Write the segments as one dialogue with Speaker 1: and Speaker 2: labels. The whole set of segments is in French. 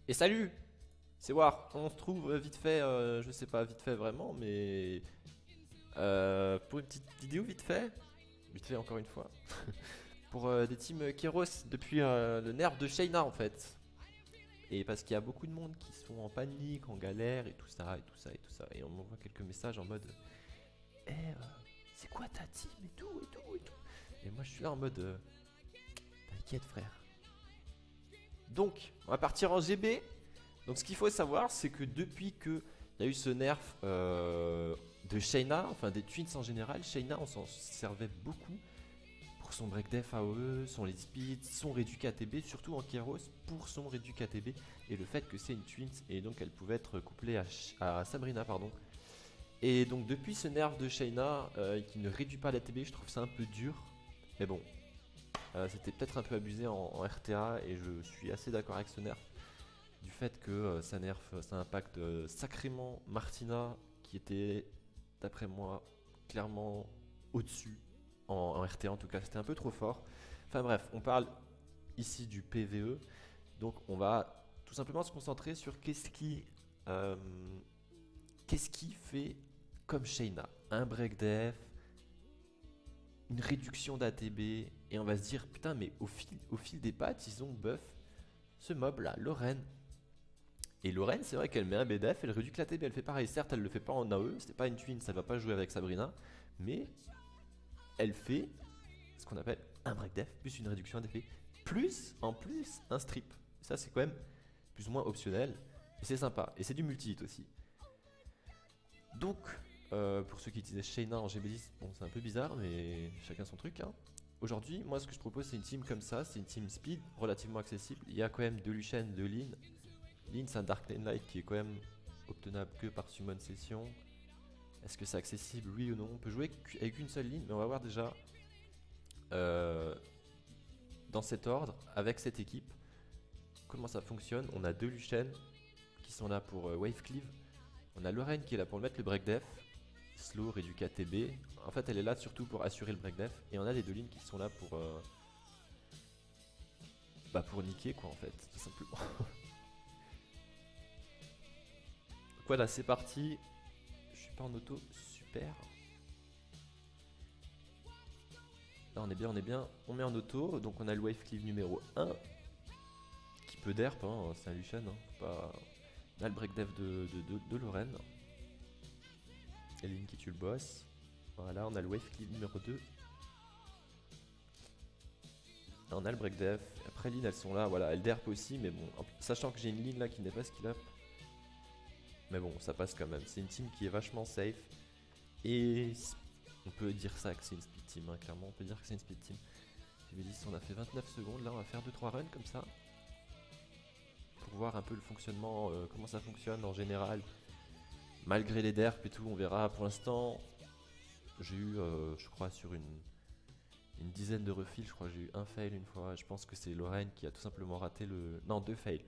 Speaker 1: Et salut, c'est War. On se trouve vite fait, je sais pas vite fait vraiment, mais pour une petite vidéo vite fait encore une fois, pour des teams Keros depuis le nerf de Shayna en fait. Et parce qu'il y a beaucoup de monde qui sont en panique, en galère et tout ça et tout ça et tout ça. Et on m'envoie quelques messages en mode, c'est quoi ta team et tout et tout et tout. Et moi je suis là en mode, t'inquiète frère. Donc on va partir en GB. Donc ce qu'il faut savoir, c'est que depuis que il y a eu ce nerf de Shayna, enfin des Twins en général, Shayna on s'en servait beaucoup pour son break def AOE, son lead speed, son réduit KTB, surtout en Keros pour son réduit KTB et le fait que c'est une Twins et donc elle pouvait être couplée à Sabrina pardon. Et donc depuis ce nerf de Shayna qui ne réduit pas la TB, je trouve ça un peu dur, mais bon, c'était peut-être un peu abusé en RTA et je suis assez d'accord avec ce nerf du fait que ça impacte sacrément Martina qui était d'après moi clairement au-dessus en RTA en tout cas, c'était un peu trop fort. Enfin bref, on parle ici du PVE, donc on va tout simplement se concentrer sur euh, qu'est-ce qui fait comme Shayna, un break def, une réduction d'ATB, et on va se dire putain mais au fil des patchs ils ont buff ce mob là, Lorraine. Et Lorraine, c'est vrai qu'elle met un BDF, elle réduit que la TB, elle fait pareil. Certes, elle le fait pas en AE, c'était pas une twin, ça va pas jouer avec Sabrina, mais elle fait ce qu'on appelle un break def, plus une réduction d'effet, plus en plus un strip. Ça, c'est quand même plus ou moins optionnel, et c'est sympa, et c'est du multi-hit aussi. Donc, pour ceux qui utilisaient Shayna en GB10, bon, c'est un peu bizarre, mais chacun son truc. Hein. Aujourd'hui, moi, ce que je propose, c'est une team comme ça, c'est une team speed relativement accessible. Il y a quand même deux Lucian, deux Lyn. Lyn, c'est un Dark Lane Light qui est quand même obtenable que par Summon Session. Est-ce que c'est accessible, oui ou non? On peut jouer avec une seule ligne, mais on va voir déjà euh, dans cet ordre, avec cette équipe, comment ça fonctionne. On a deux Lucian qui sont là pour Wave Cleave. On a Lorraine qui est là pour mettre le break def, slow, réduit KTB. En fait, elle est là surtout pour assurer le break def. Et on a les deux lignes qui sont là pour niquer quoi en fait, tout simplement. Voilà, c'est parti. Je suis pas en auto, super. Là on est bien, on est bien. On met en auto, donc on a le wave cleave numéro 1 qui peut derp, hein, c'est un Lucian. Hein, pas... On a le break def de Lorraine. Et Lyn qui tue le boss. Voilà, on a le wave cleave numéro 2. Là, on a le break def. Après Lyn elles sont là, voilà, elles derp aussi, mais bon, sachant que j'ai une ligne là qui n'est pas skill up. Mais bon, ça passe quand même. C'est une team qui est vachement safe. Et on peut dire ça que c'est une speed team, hein, clairement. On peut dire que c'est une speed team. Je me dis, on a fait 29 secondes. Là, on va faire 2-3 runs comme ça. Pour voir un peu le fonctionnement, comment ça fonctionne en général. Malgré les derps et tout, on verra. Pour l'instant, j'ai eu, je crois, sur une dizaine de refills, je crois que j'ai eu un fail une fois. Je pense que c'est Lorraine qui a tout simplement raté le... Non, deux fails.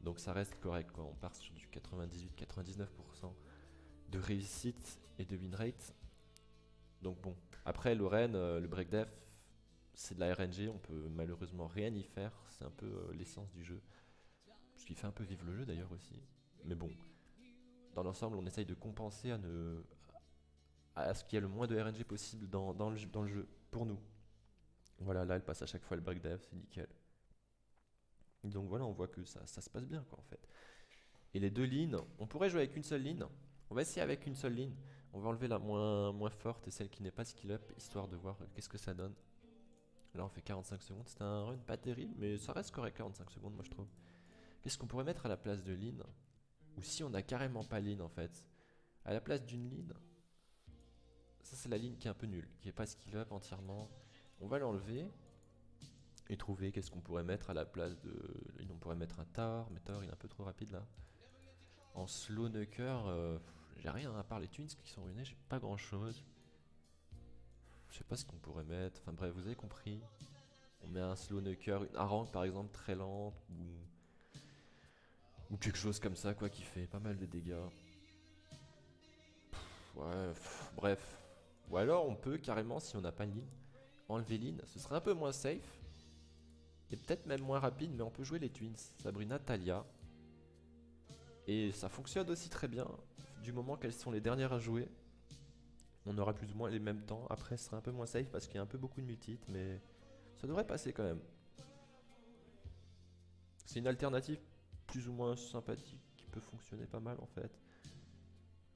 Speaker 1: Donc ça reste correct quoi, on part sur du 98-99% de réussite et de win rate. Donc bon, après Lorraine, le break def, c'est de la RNG, on peut malheureusement rien y faire, c'est un peu l'essence du jeu. Ce qui fait un peu vivre le jeu d'ailleurs aussi. Mais bon, dans l'ensemble on essaye de compenser à ce qu'il y ait le moins de RNG possible dans le jeu, pour nous. Voilà, là elle passe à chaque fois le break def, c'est nickel. Donc voilà, on voit que ça se passe bien quoi en fait. Et les deux lignes, on pourrait jouer avec une seule ligne. On va essayer avec une seule ligne. On va enlever la moins forte et celle qui n'est pas skill up, histoire de voir qu'est-ce que ça donne. Là on fait 45 secondes, c'est un run pas terrible, mais ça reste correct 45 secondes moi je trouve. Qu'est-ce qu'on pourrait mettre à la place de ligne? Ou si on n'a carrément pas ligne en fait. À la place d'une ligne, ça c'est la ligne qui est un peu nulle, qui n'est pas skill up entièrement. On va l'enlever et trouver qu'est-ce qu'on pourrait mettre à la place de ligne. On pourrait mettre un tower, mais tower il est un peu trop rapide là. En slow nuker, j'ai rien à part les twins qui sont ruinés, j'ai pas grand chose. Je sais pas ce qu'on pourrait mettre, enfin bref, vous avez compris. On met un slow nuker, une harangue par exemple très lente ou quelque chose comme ça quoi qui fait pas mal de dégâts. Ouais, bref. Ou alors on peut carrément, si on n'a pas Lyn, enlever Lyn, ce serait un peu moins safe. Et peut-être même moins rapide, mais on peut jouer les twins. Sabrina, Talia. Et ça fonctionne aussi très bien, du moment qu'elles sont les dernières à jouer. On aura plus ou moins les mêmes temps. Après, ce sera un peu moins safe parce qu'il y a un peu beaucoup de multihits, mais ça devrait passer quand même. C'est une alternative plus ou moins sympathique qui peut fonctionner pas mal en fait.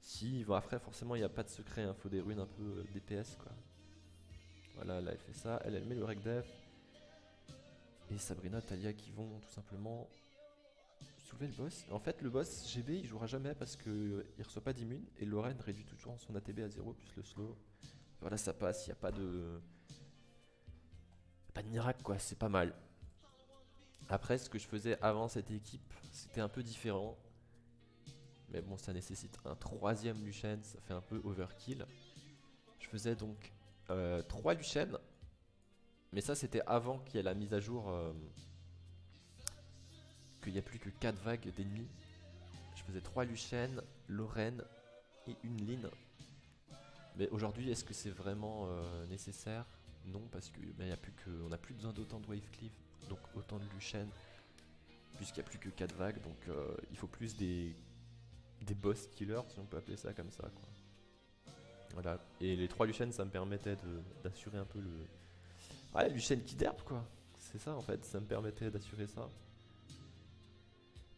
Speaker 1: Si, bon après forcément il n'y a pas de secret, il faut des runes un peu DPS quoi. Voilà, là elle fait ça, elle met le rec def. Et Sabrina, Talia qui vont tout simplement soulever le boss. En fait le boss GB il jouera jamais parce que il reçoit pas d'immune et Lorraine réduit toujours son ATB à 0 plus le slow. Voilà ça passe, il n'y a pas de miracle quoi, c'est pas mal. Après ce que je faisais avant cette équipe c'était un peu différent. Mais bon ça nécessite un troisième Lucian, ça fait un peu overkill. Je faisais donc 3 Lucian. Mais ça c'était avant qu'il y ait la mise à jour qu'il n'y a plus que 4 vagues d'ennemis. Je faisais 3 Lucian, Lorraine et une Lynn. Mais aujourd'hui est-ce que c'est vraiment nécessaire? Non parce que on n'a plus besoin d'autant de Wave Cleave, donc autant de Lucian, puisqu'il n'y a plus que 4 vagues, donc il faut plus des boss killers si on peut appeler ça comme ça quoi. Voilà, et les 3 Lucian ça me permettait d'assurer un peu le... Ouais, Lucian qui derp quoi, c'est ça en fait, ça me permettait d'assurer ça.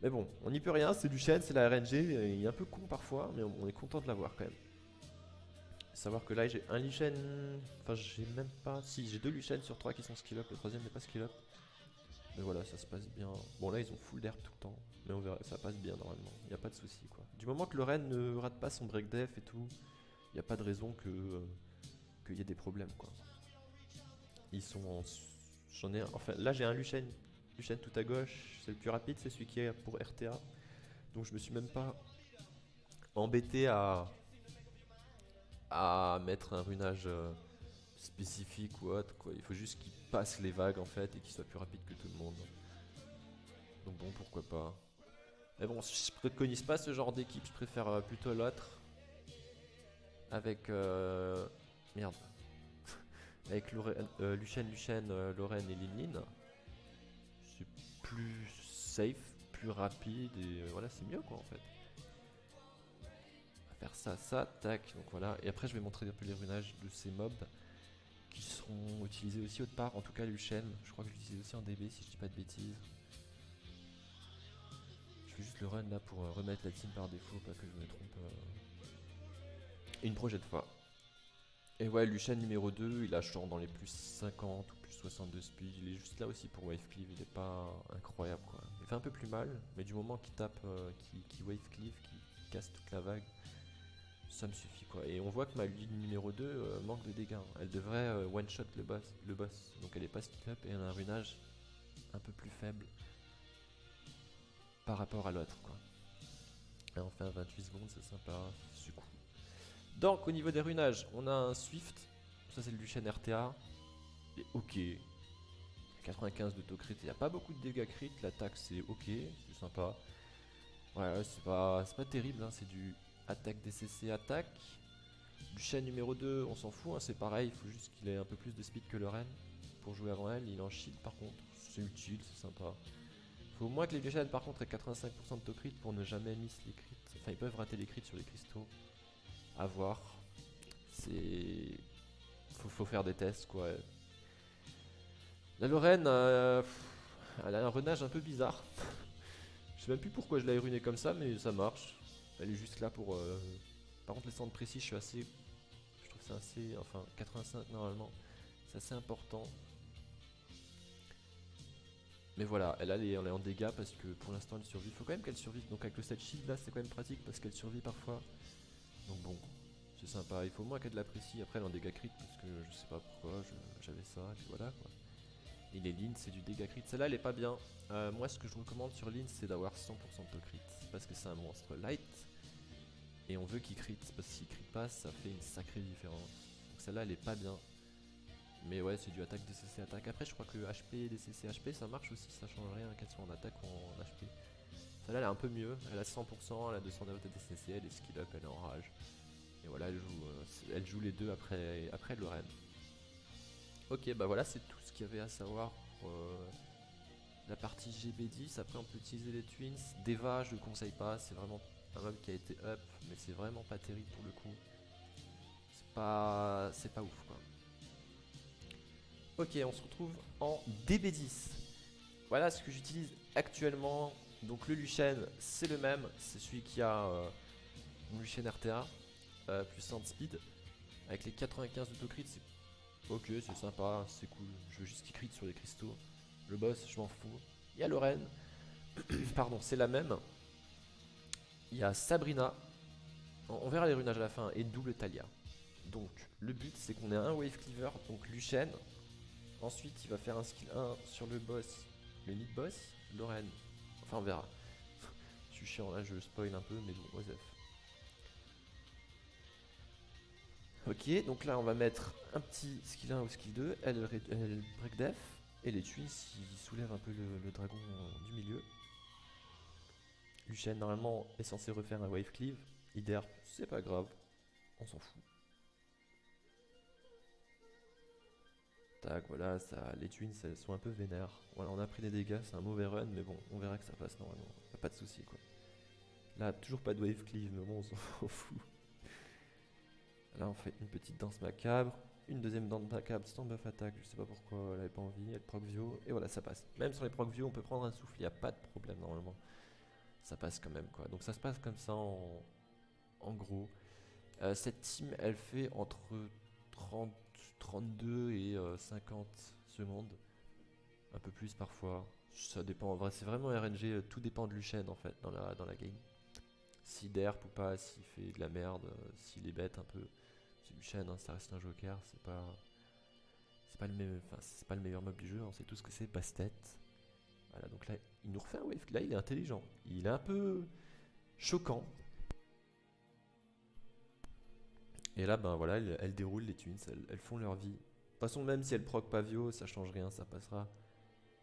Speaker 1: Mais bon, on n'y peut rien, c'est Lucian, c'est la RNG, il est un peu con parfois, mais on est content de l'avoir quand même. Savoir que là j'ai un Lucian, enfin j'ai même pas, si j'ai 2 Lucian sur 3 qui sont skill up, le troisième n'est pas skill up. Mais voilà, ça se passe bien. Bon là ils ont full derp tout le temps, mais on verra, ça passe bien normalement, il n'y a pas de souci quoi. Du moment que Lorraine ne rate pas son break def et tout, il n'y a pas de raison qu'il y ait des problèmes quoi. Ils sont en... J'en ai un... Enfin là j'ai un Lucian tout à gauche, c'est le plus rapide, c'est celui qui est pour RTA. Donc je me suis même pas embêté à mettre un runage spécifique ou autre quoi. Il faut juste qu'il passe les vagues en fait et qu'il soit plus rapide que tout le monde. Donc bon pourquoi pas. Mais bon je préconise pas ce genre d'équipe, je préfère plutôt l'autre. Avec merde. Avec Lucian, Lorraine et Lin. C'est plus safe, plus rapide et voilà c'est mieux quoi en fait. On va faire ça, tac, donc voilà. Et après je vais montrer un peu les runages de ces mobs qui seront utilisés aussi autre part, en tout cas Lucian. Je crois que je l'utilise aussi en DB si je dis pas de bêtises. Je fais juste le run là pour remettre la team par défaut, pas que je me trompe une prochaine fois. Et ouais, Lucian numéro 2, il a genre dans les plus 50 ou plus 62 speed. Il est juste là aussi pour wave cleave, il est pas incroyable quoi. Il fait un peu plus mal, mais du moment qu'il tape, qu'il wave cleave, qu'il casse toute la vague, ça me suffit quoi. Et on voit que ma ligne numéro 2 manque de dégâts. Elle devrait one shot le boss. Donc elle est pas skill up et elle a un runage un peu plus faible par rapport à l'autre quoi. Et enfin 28 secondes, c'est sympa, c'est cool. Donc au niveau des runages, on a un Swift, ça c'est le Lucian RTA, il est ok, 95 de crit, il n'y a pas beaucoup de dégâts crit, l'attaque c'est ok, c'est sympa. Ouais, c'est pas terrible, hein, c'est du attaque DCC attaque. Lucian numéro 2, on s'en fout, hein, c'est pareil, il faut juste qu'il ait un peu plus de speed que Lorraine pour jouer avant elle, il est en shield par contre, c'est utile, c'est sympa. Faut au moins que les Lucian par contre aient 85% de crit pour ne jamais miss les crits, enfin ils peuvent rater les crits sur les cristaux. À voir. C'est... Faut faire des tests quoi. La Lorraine, elle a un runage un peu bizarre. Je sais même plus pourquoi je l'ai runé comme ça, mais ça marche. Elle est juste là pour... Par contre les centres précis, je trouve c'est assez... Enfin, 85 normalement. C'est assez important. Mais voilà, elle est en dégâts parce que pour l'instant elle survit. Faut quand même qu'elle survive. Donc avec le set shield là, c'est quand même pratique parce qu'elle survit parfois. Donc bon, c'est sympa. Il faut au moins qu'elle l'apprécie. Après elle est en dégâts crit parce que je sais pas pourquoi j'avais ça. Et puis voilà quoi. Et les Lynn c'est du dégâts crit. Celle-là elle est pas bien. Moi ce que je recommande sur Lynn c'est d'avoir 100% de crit. Parce que c'est un monstre light. Et on veut qu'il crit. Parce que s'il crit pas ça fait une sacrée différence. Donc celle-là elle est pas bien. Mais ouais, c'est du attaque DCC attaque. Après, je crois que HP, DCC, HP, ça marche aussi, ça change rien qu'elle soit en attaque ou en HP. Celle-là, elle est un peu mieux. Elle a 100%, elle a 200 de DCC, elle est skill up, elle est en rage. Et voilà, elle joue les deux après Lorraine. Ok, bah voilà, c'est tout ce qu'il y avait à savoir la partie GB10. Après on peut utiliser les twins. Deva je le conseille pas, c'est vraiment un mob qui a été up, mais c'est vraiment pas terrible pour le coup. C'est pas ouf quoi. Ok, on se retrouve en DB10. Voilà ce que j'utilise actuellement. Donc le Lucian c'est le même, c'est celui qui a mon Lucian RTA plus 100 de speed. Avec les 95 d'autocrit, c'est ok, c'est sympa, c'est cool. Je veux juste qu'il crit sur les cristaux. Le boss, je m'en fous. Il y a Lorraine, pardon, c'est la même. Il y a Sabrina, on verra les runages à la fin, et double Talia. Donc le but c'est qu'on ait un wave cleaver, donc Lucian. Ensuite il va faire un skill 1 sur le boss, le mid boss, Lorraine. Enfin on verra. Je suis chiant là, je spoil un peu, mais bon, Osef. Ok, donc là on va mettre un petit skill 1 ou skill 2, elle break def, et les twins ils soulèvent un peu le dragon du milieu. Lucian normalement est censé refaire un wave cleave, Ider c'est pas grave, on s'en fout. Tac, voilà, ça, les twins elles sont un peu vénères. Voilà, on a pris des dégâts, c'est un mauvais run, mais bon, on verra que ça passe normalement, y'a pas de soucis quoi. Là, toujours pas de wave cleave, mais bon, on s'en fout. Là, on fait une petite danse macabre, une deuxième danse macabre, stand buff attack, je sais pas pourquoi elle avait pas envie, elle proc vio, et voilà, ça passe. Même sur les proc vio, on peut prendre un souffle, y a pas de problème normalement. Ça passe quand même quoi. Donc ça se passe comme ça en gros. Cette team, elle fait entre 30, 32 et 50 secondes. Un peu plus parfois. Ça dépend, en vrai, c'est vraiment RNG, tout dépend de Lucian en fait dans la game. Si derp ou pas, s'il fait de la merde, s'il est bête un peu. C'est Lucian, hein, ça reste un joker, c'est pas le meilleur mob du jeu, on sait tous que c'est Bastet. Voilà, donc là, il nous refait un wave, là il est intelligent. Il est un peu choquant. Et là, ben voilà, elles déroulent les twins, elles font leur vie. De toute façon, même si elles proc Pavio, ça change rien, ça passera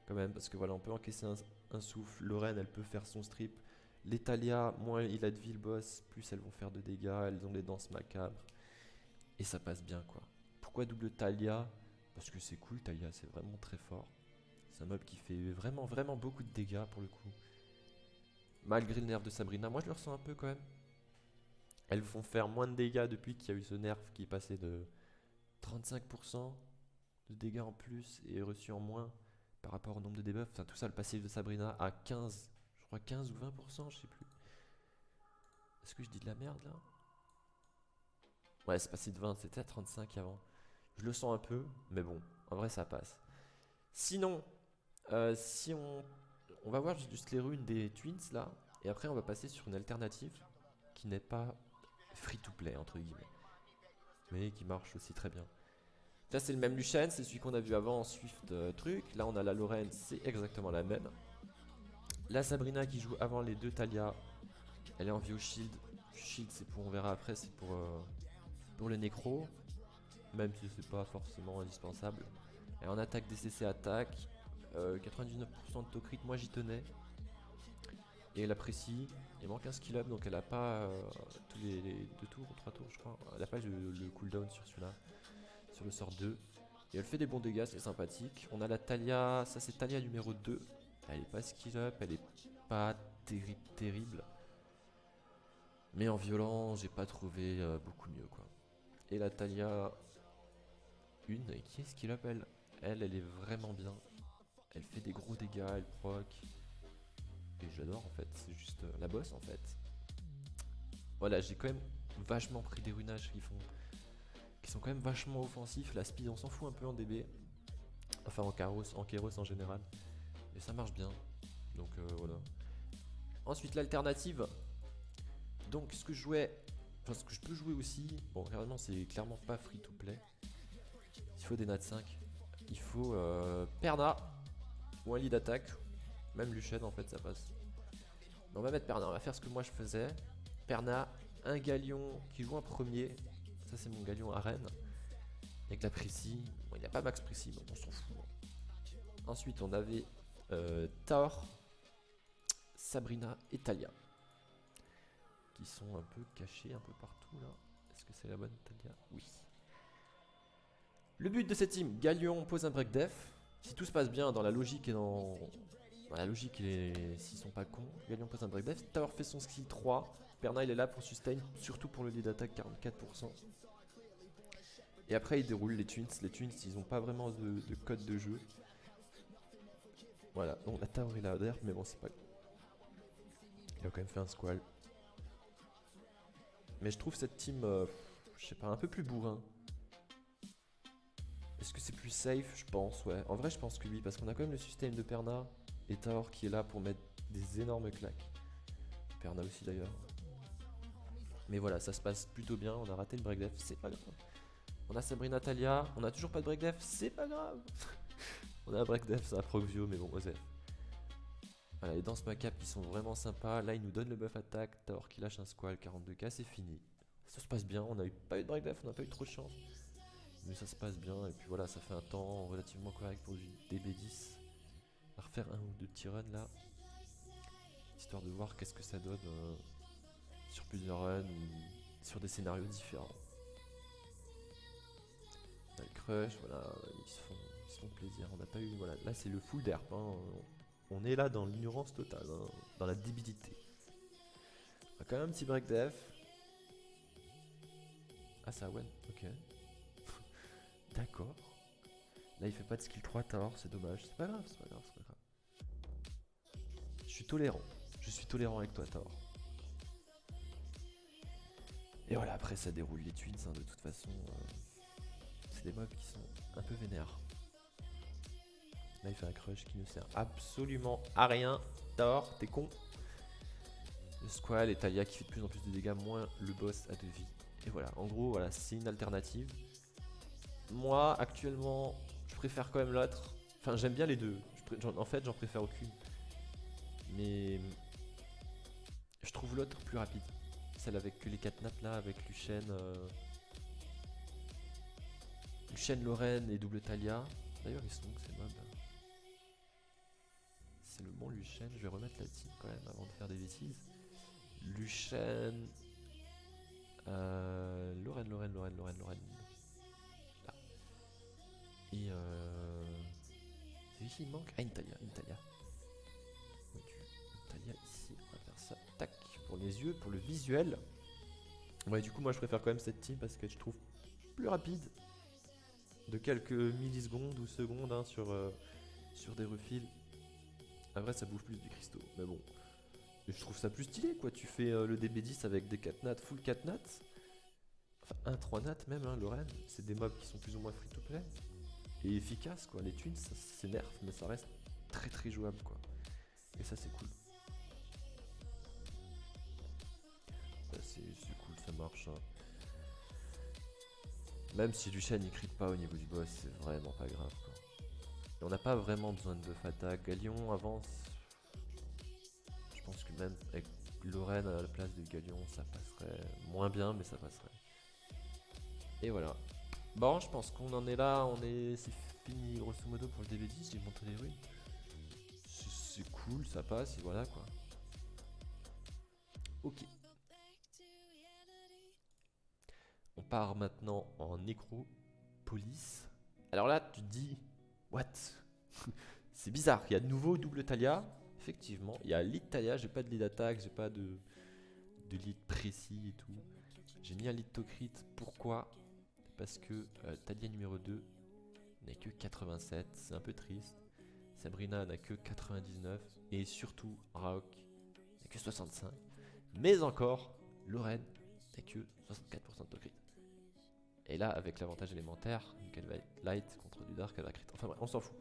Speaker 1: quand même. Parce que voilà, on peut encaisser un souffle. Lorraine, elle peut faire son strip. Les Talia, moins il a de vie le boss, plus elles vont faire de dégâts. Elles ont des danses macabres. Et ça passe bien, quoi. Pourquoi double Talia? Parce que c'est cool, Talia, c'est vraiment très fort. C'est un mob qui fait vraiment, vraiment beaucoup de dégâts pour le coup. Malgré le nerf de Sabrina, moi je le ressens un peu quand même. Elles font faire moins de dégâts depuis qu'il y a eu ce nerf qui est passé de 35% de dégâts en plus et reçu en moins par rapport au nombre de debuffs. Enfin, tout ça, le passif de Sabrina à 15, je crois 15 ou 20%, je sais plus. Est-ce que je dis de la merde là? Ouais, c'est passé de 20, c'était à 35 avant. Je le sens un peu, mais bon, en vrai ça passe. Sinon, si on va voir juste les runes des twins là, et après on va passer sur une alternative qui n'est pas free to play entre guillemets, mais qui marche aussi très bien. Là c'est le même Lucian, c'est celui qu'on a vu avant en Swift truc. Là on a la Lorraine, c'est exactement la même. La Sabrina qui joue avant les deux Talia, elle est en Vio Shield. Shield c'est pour, on verra après, c'est pour le nécro, même si c'est pas forcément indispensable. Et en attaque DCC attaque, 99% de to crit, moi j'y tenais. Et elle apprécie, il manque un skill up donc elle a pas tous les 2 tours ou 3 tours je crois. Elle a pas le cooldown sur celui-là, sur le sort 2. Et elle fait des bons dégâts, c'est sympathique. On a la Talia, ça c'est Talia numéro 2. Elle est pas skill up, elle est pas terrible. Mais en violent, j'ai pas trouvé beaucoup mieux quoi. Et la Talia 1, qui est skill up elle est vraiment bien. Elle fait des gros dégâts, elle proc. Et j'adore en fait, c'est juste la boss en fait. Voilà, j'ai quand même vachement pris des runages qui sont quand même vachement offensifs. La speed on s'en fout un peu en DB. Enfin en Kairos en général. Et ça marche bien. Donc voilà. Ensuite l'alternative. Donc ce que je jouais. Enfin ce que je peux jouer aussi. Bon réellement c'est clairement pas free to play. Il faut des nat 5. Il faut Perna. Ou un lead attack. Même Lucian en fait ça passe. Mais on va mettre Perna, on va faire ce que moi je faisais. Perna, un galion qui joue en premier. Ça c'est mon galion arène. Avec la Prissy. Bon, il n'y a pas max Prissy, donc on s'en fout. Ensuite on avait Taor, Sabrina et Talia. Qui sont un peu cachés un peu partout là. Est-ce que c'est la bonne Talia? Oui. Le but de cette team, Galion pose un break def. Si tout se passe bien dans la logique et dans La logique, s'ils sont pas cons, Galion passe un break def. Tower fait son skill 3. Perna il est là pour sustain, surtout pour le lead attack 44%. Et après il déroule les twins. Les twins ils ont pas vraiment de code de jeu. Voilà, donc la tower est là derrière, mais bon c'est pas. Il a quand même fait un squall. Mais je trouve cette team, je sais pas, un peu plus bourrin. Est-ce que c'est plus safe? Je pense, ouais. En vrai je pense que oui, parce qu'on a quand même le système de Perna et Tower qui est là pour mettre des énormes claques. Perna aussi d'ailleurs. Mais voilà, ça se passe plutôt bien. On a raté le break def, c'est pas grave. On a Sabrina Talia, on a toujours pas de break def, c'est pas grave. On a un break def, ça a proc vieux, mais bon, osef. Voilà, les danses macap qui sont vraiment sympas. Là, il nous donne le buff attaque. Tower qui lâche un squall, 42k, c'est fini. Ça se passe bien, on n'a pas eu de break def, on n'a pas eu trop de chance. Mais ça se passe bien, et puis voilà, ça fait un temps relativement correct pour du DB10. On va refaire un ou deux petits runs là. Histoire de voir qu'est-ce que ça donne sur plusieurs runs ou sur des scénarios différents. On a le crush, voilà, ils se font plaisir. On n'a pas eu, voilà, là c'est le full derp. Hein. On est là dans l'ignorance totale, hein, dans la débilité. On a quand même un petit break def. Ah ça ouais, ok. D'accord. Là il fait pas de skill 3 Tower, c'est dommage. C'est pas grave, c'est pas grave, c'est pas grave. Je suis tolérant. Je suis tolérant avec toi Tower. Et voilà, après ça déroule les twins, hein, de toute façon. C'est des mobs qui sont un peu vénères. Là il fait un crush qui ne sert absolument à rien. Tower, t'es con. Le squall et Talia qui fait de plus en plus de dégâts, moins le boss a de vie. Et voilà, en gros, voilà, c'est une alternative. Moi, actuellement, je préfère quand même l'autre. Enfin, j'aime bien les deux. En fait, j'en préfère aucune. Mais je trouve l'autre plus rapide. Celle avec que les 4 nappes là, avec Luchen, Lorraine et double Talia. D'ailleurs, ils sont où ces mobs? C'est le bon Luchen. Je vais remettre la team quand même avant de faire des bêtises. Luchen. Lorraine. Là. Et c'est ici il manque. Ah, une Talia. Une Talia ici. On va faire ça. Tac. Pour les yeux, pour le visuel. Ouais, du coup, moi je préfère quand même cette team parce que je trouve plus rapide. De quelques millisecondes ou secondes hein, sur des refils. Après, ça bouffe plus du cristaux. Mais bon. Et je trouve ça plus stylé quoi. Tu fais le DB10 avec des 4 nats, full 4 nats. Enfin, 1-3 nats même, hein, Lorraine. C'est des mobs qui sont plus ou moins free to play. Et efficaces quoi. Les twins, ça s'énerve, mais ça reste très très jouable quoi. Et ça, c'est cool. Ça, c'est cool, ça marche. Hein. Même si Luchen il crit pas au niveau du boss, c'est vraiment pas grave quoi. Et on n'a pas vraiment besoin de buff attaque. Galion avance. Je pense que même avec Lorraine à la place de Galion, ça passerait moins bien, mais ça passerait. Et voilà. Bon, je pense qu'on en est là. C'est fini grosso modo pour le DB10. J'ai monté les ruines. C'est cool, ça passe et voilà quoi. Ok. On part maintenant en nécropolis. Alors là, tu te dis, what? C'est bizarre. Il y a de nouveau double Talia. Effectivement, il y a lead Talia. J'ai pas de lead attaque, j'ai pas de lead précis et tout. J'ai mis un lead to crit. Pourquoi? Parce que Talia numéro 2 n'a que 87. C'est un peu triste. Sabrina n'a que 99. Et surtout, Raok n'a que 65. Mais encore, Lorraine n'a que 64% de to crit. Et là, avec l'avantage élémentaire, donc elle va être light contre du dark, elle va crit. Enfin bref, on s'en fout.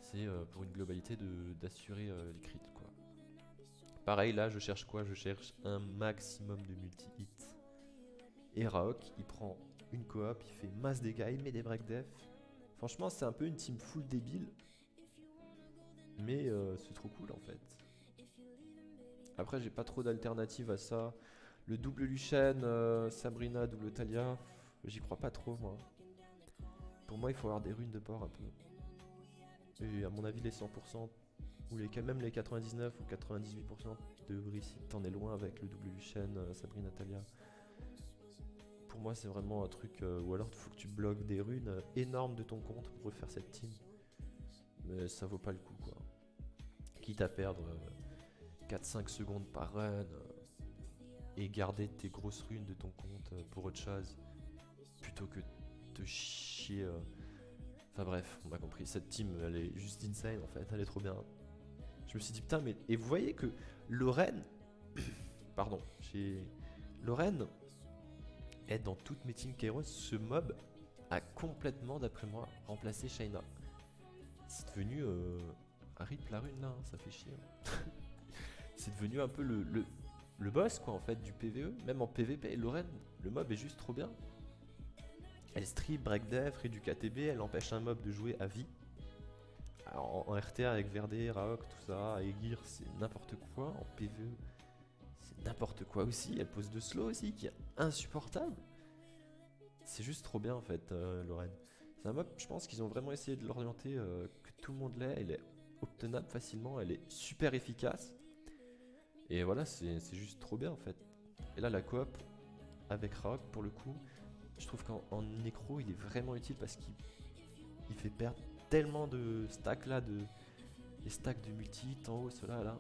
Speaker 1: C'est pour une globalité d'assurer les crits quoi. Pareil, là je cherche quoi? Je cherche un maximum de multi-hit. Et Raok, il prend une coop, il fait masse dégâts, il met des break def. Franchement, c'est un peu une team full débile. Mais c'est trop cool en fait. Après, j'ai pas trop d'alternatives à ça. Le double Luchen, Sabrina, double Talia, j'y crois pas trop moi. Pour moi, il faut avoir des runes de port un peu. Et à mon avis, les 100%, ou même les 99 ou 98% de Brice, t'en es loin avec le double Luchen, Sabrina Talia. Pour moi, c'est vraiment un truc, ou alors il faut que tu bloques des runes énormes de ton compte pour refaire cette team. Mais ça vaut pas le coup quoi. quitte à perdre 4-5 secondes par run et garder tes grosses runes de ton compte pour autre chose plutôt que te chier. Enfin bref, on m'a compris. Cette team, elle est juste insane en fait. Elle est trop bien. Je me suis dit putain, mais. Et vous voyez que Lorraine. Pardon. Lorraine est dans toutes mes teams Kairos. Ce mob a complètement, d'après moi, remplacé Shaina. C'est devenu. Rip la rune là, hein, ça fait chier. Hein. C'est devenu un peu le boss quoi en fait du PVE. Même en PVP, Lorraine, le mob est juste trop bien. Elle strip, break def, réduit KTB, elle empêche un mob de jouer à vie. Alors, en RTA avec Verde, Raok, tout ça, Aegir, c'est n'importe quoi. En PVE, c'est n'importe quoi aussi. Elle pose de slow aussi, qui est insupportable. C'est juste trop bien en fait, Lorraine. C'est un mob, je pense qu'ils ont vraiment essayé de l'orienter, que tout le monde l'ait. Elle est obtenable facilement, elle est super efficace. Et voilà, c'est juste trop bien en fait. Et là, la coop avec Raok, pour le coup, je trouve qu'en nécro, il est vraiment utile parce qu'il fait perdre tellement de stacks là, les stacks de multi, en haut, cela là,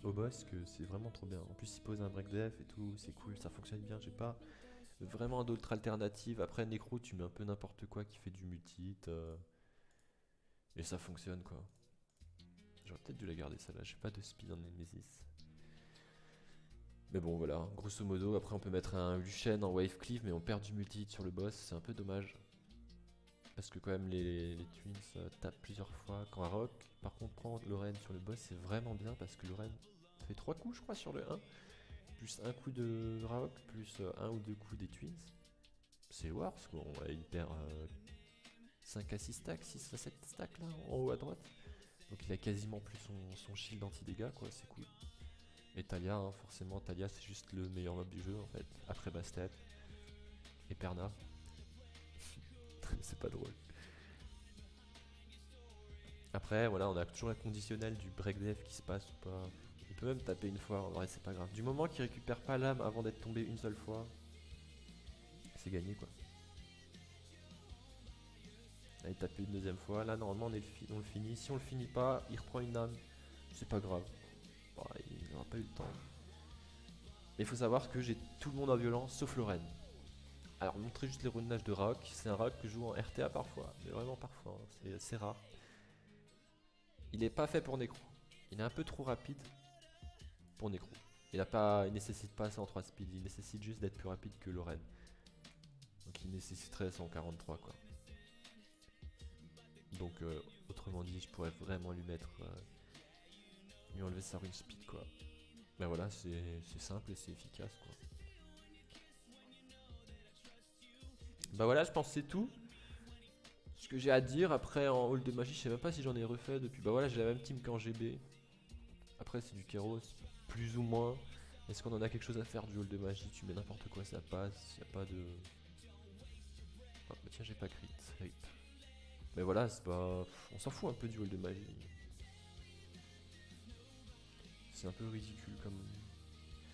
Speaker 1: au boss, que c'est vraiment trop bien. En plus, il pose un break def et tout, c'est cool, ça fonctionne bien. J'ai pas vraiment d'autres alternatives. Après, nécro, tu mets un peu n'importe quoi qui fait du multi, et ça fonctionne quoi. J'aurais peut-être dû la garder celle-là, j'ai pas de speed en Nemesis. Mais bon voilà, grosso modo, après on peut mettre un Lucian en wave cleave, mais on perd du multi sur le boss, c'est un peu dommage. Parce que quand même les twins tapent plusieurs fois quand Rock. Par contre prendre Lorraine sur le boss c'est vraiment bien parce que Lorraine fait 3 coups je crois sur le 1. Plus un coup de Raok, plus 1 ou 2 coups des twins. C'est worse quoi, il perd 5 à 6 stacks, 6 à 7 stacks là en haut à droite. Donc il a quasiment plus son shield anti-dégâts quoi, c'est cool. Et Talia, hein, forcément Talia c'est juste le meilleur mob du jeu en fait, après Bastet et Perna. C'est pas drôle. Après voilà, on a toujours la conditionnelle du break def qui se passe ou pas. Il peut même taper une fois, en vrai c'est pas grave. Du moment qu'il récupère pas l'âme avant d'être tombé une seule fois, c'est gagné quoi. Là il tape une deuxième fois, là normalement on le finit. Si on le finit pas, il reprend une âme, c'est pas grave. Bon, il n'aura pas eu le temps. Mais il faut savoir que j'ai tout le monde en violence sauf Lorraine. Alors montrer juste les runages de Raok, c'est un Raok que je joue en RTA parfois, mais vraiment parfois, hein. C'est assez rare. Il est pas fait pour Necro. Il est un peu trop rapide pour Necro. Il nécessite pas 103 speed, il nécessite juste d'être plus rapide que Lorraine. Donc il nécessiterait 143 quoi. Donc autrement dit, je pourrais vraiment lui enlever sa rune speed quoi. Mais voilà, c'est simple et c'est efficace quoi. Bah voilà, je pense que c'est tout ce que j'ai à dire. Après en hall de magie, je sais même pas si j'en ai refait depuis. Bah voilà, j'ai la même team qu'en GB. Après c'est du Kairos, plus ou moins. Est-ce qu'on en a quelque chose à faire du hall de magie? Tu mets n'importe quoi, ça passe, y a pas de... Ah, bah tiens, j'ai pas crit, rip. Mais voilà, c'est pas... On s'en fout un peu du hall de magie. C'est un peu ridicule comme... De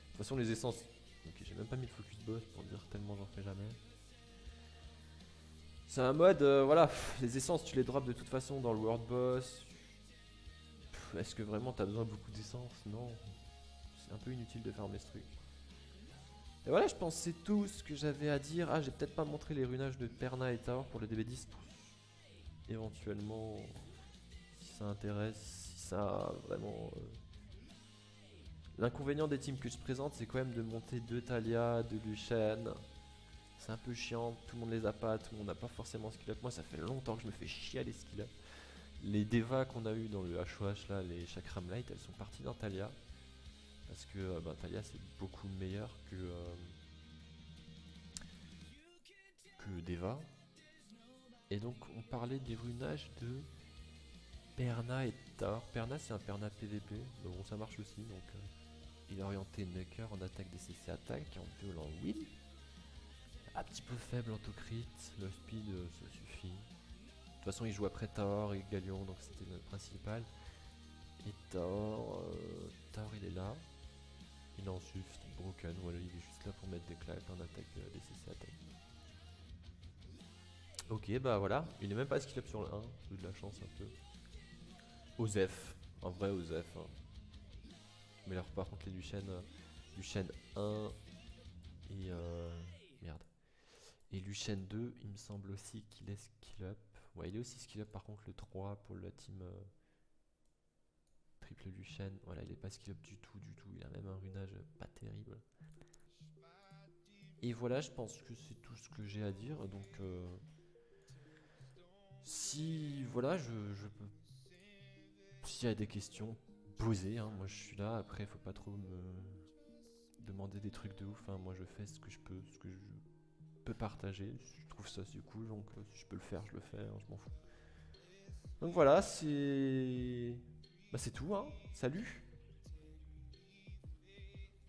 Speaker 1: toute façon les essences... Ok, j'ai même pas mis le focus boss pour dire tellement j'en fais jamais. C'est un mode, voilà, les essences tu les drops de toute façon dans le world boss. Est-ce que vraiment t'as besoin de beaucoup d'essence? Non. C'est un peu inutile de farmer ce truc. Et voilà, je pense que c'est tout ce que j'avais à dire. Ah, j'ai peut-être pas montré les runages de Perna et Tower pour le DB10. Éventuellement, si ça intéresse, si ça vraiment... L'inconvénient des teams que je présente, c'est quand même de monter 2 Talia, 2 Lucian. C'est un peu chiant, tout le monde les a pas, tout le monde n'a pas forcément skill up. Moi, ça fait longtemps que je me fais chier à les skill up. Les Deva qu'on a eu dans le HOH, là, les Chakram Light, elles sont parties dans Talia. Parce que Talia, c'est beaucoup meilleur que Deva. Et donc, on parlait des runages de Perna et Tar. Perna, c'est un Perna PVP, mais bon, ça marche aussi. Donc, il est orienté Nucker en attaque DCC attaque, en viol en wheel. Un petit peu faible en crit, le speed ça suffit. De toute façon il joue après Taor et Galion donc c'était notre principal. Et Taor il est là. Il est en Swift, Broken, voilà il est juste là pour mettre des claques en attaque DCC attaque. Ok bah voilà, il est même pas skill up sur le 1, j'ai eu de la chance un peu. Osef, En vrai, Osef. Hein. Mais alors, par contre, les Lucian 1 et. Merde. Et Lucian 2, il me semble aussi qu'il est skill up. Ouais, il est aussi skill up, par contre, le 3 pour la team triple Lucian. Voilà, il est pas skill up du tout, du tout. Il a même un runage pas terrible. Et voilà, je pense que c'est tout ce que j'ai à dire. Donc, si. Voilà, je peux. S'il y a des questions, posez. Hein, moi, je suis là. Après, faut pas trop me demander des trucs de ouf. Hein. Moi, je fais ce que je peux, ce que je peux partager. Je trouve ça c'est cool. Donc, si je peux le faire, je le fais. Hein, je m'en fous. Donc, voilà, c'est. Bah, c'est tout. Hein. Salut!